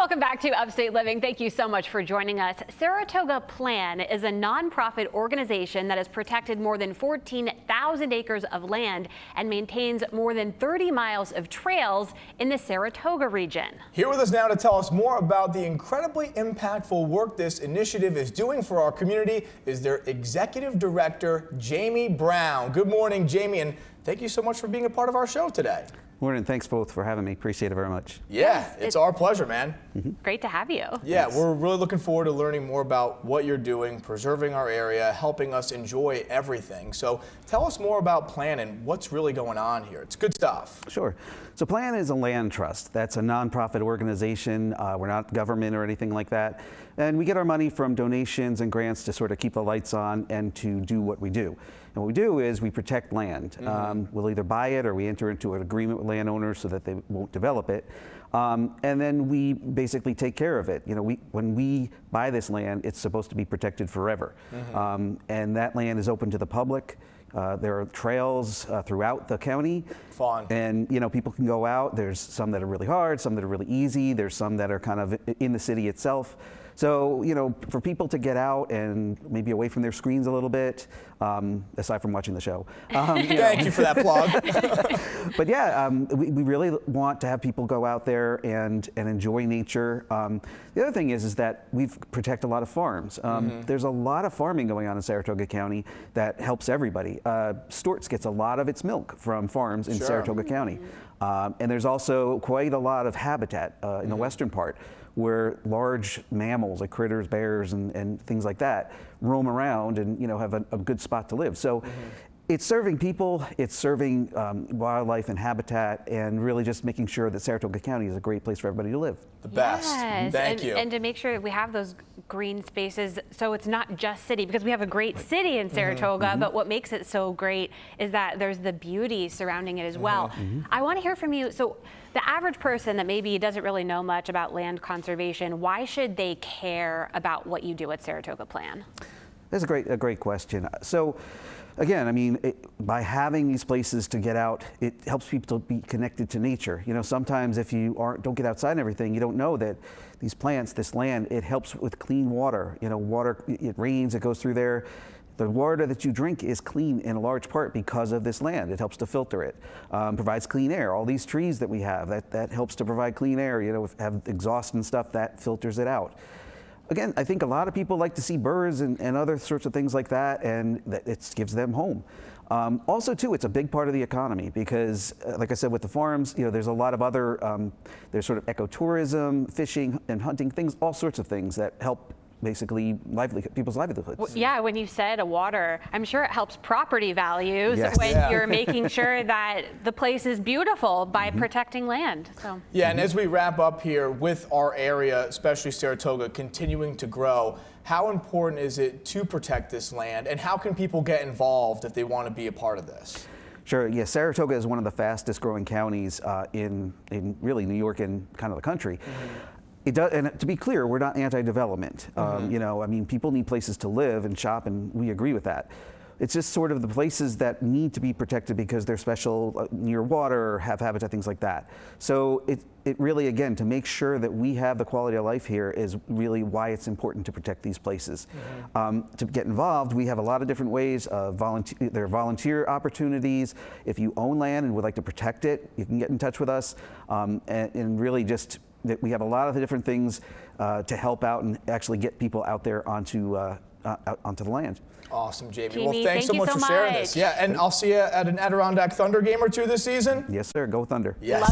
Welcome back to Upstate Living. Thank you so much for joining us. Saratoga Plan is a nonprofit organization that has protected more than 14,000 acres of land and maintains more than 30 miles of trails in the Saratoga region. Here with us now to tell us more about the incredibly impactful work this initiative is doing for our community is their executive director, Jamie Brown. Good morning, Jamie, and thank you so much for being a part of our show today. Morning. Thanks both for having me. Appreciate it very much. Yeah, it's our pleasure, man. Great to have you. Yeah, we're really looking forward to learning more about what you're doing, preserving our area, helping us enjoy everything. So tell us more about Plan and what's really going on here. It's good stuff. Sure. So Plan is a land trust. That's a nonprofit organization. We're not government or anything like that. And we get our money from donations and grants to sort of keep the lights on and to do what we do. And what we do is we protect land. We'll either buy it or we enter into an agreement with landowners so that they won't develop it. And then we basically take care of it. You know, when we buy this land, it's supposed to be protected forever. And that land is open to the public. There are trails throughout the county. Fun. And, you know, people can go out. There's some that are really hard, some that are really easy. There's some that are kind of in the city itself. So, you know, for people to get out and maybe away from their screens a little bit, aside from watching the show. Thank you for that plug. But yeah, we really want to have people go out there and enjoy nature. The other thing is that we protect a lot of farms. There's a lot of farming going on in Saratoga County that helps everybody. Storts gets a lot of its milk from farms in Saratoga County. And there's also quite a lot of habitat in the western part where large mammals like critters, bears, and things like that roam around and, you know, have a good spot to live. So it's serving people, it's serving wildlife and habitat, and really just making sure that Saratoga County is a great place for everybody to live. The best. Yes. Thank you. And to make sure that we have those green spaces so it's not just city, because we have a great city in Saratoga, but what makes it so great is that there's the beauty surrounding it as well. I want to hear from you. So the average person that maybe doesn't really know much about land conservation, why should they care about what you do at Saratoga Plan? That's a great question. So again, I mean, by having these places to get out, it helps people to be connected to nature. You know, sometimes if you don't get outside and everything, you don't know that these plants, this land, it helps with clean water. You know, water, it rains, it goes through there. The water that you drink is clean in a large part because of this land. It helps to filter it, provides clean air. All these trees that we have, that helps to provide clean air. You know, have exhaust and stuff that filters it out. Again, I think a lot of people like to see birds and other sorts of things like that, and that it gives them home. Also, too, it's a big part of the economy because, like I said, with the farms, you know, there's a lot of other, there's sort of ecotourism, fishing and hunting, things, all sorts of things that help basically people's livelihoods. Well, yeah, when you said water, I'm sure it helps property values when you're making sure that the place is beautiful by protecting land. So. Yeah, and as we wrap up here with our area, especially Saratoga, continuing to grow, how important is it to protect this land, and how can people get involved if they want to be a part of this? Sure. Yeah, Saratoga is one of the fastest growing counties in really New York and kind of the country. It does, and to be clear, we're not anti-development. You know, I mean, people need places to live and shop, and we agree with that. It's just sort of the places that need to be protected because they're special, near water, have habitat, things like that. So it really, again, to make sure that we have the quality of life here is really why it's important to protect these places. To get involved, we have a lot of different ways. There are volunteer opportunities. If you own land and would like to protect it, you can get in touch with us, and really just that we have a lot of the different things to help out and actually get people out there onto the land. Awesome, Jamie. Well, thanks so much for sharing this. Yeah, and I'll see you at an Adirondack Thunder game or two this season. Yes, sir. Go Thunder. Yes.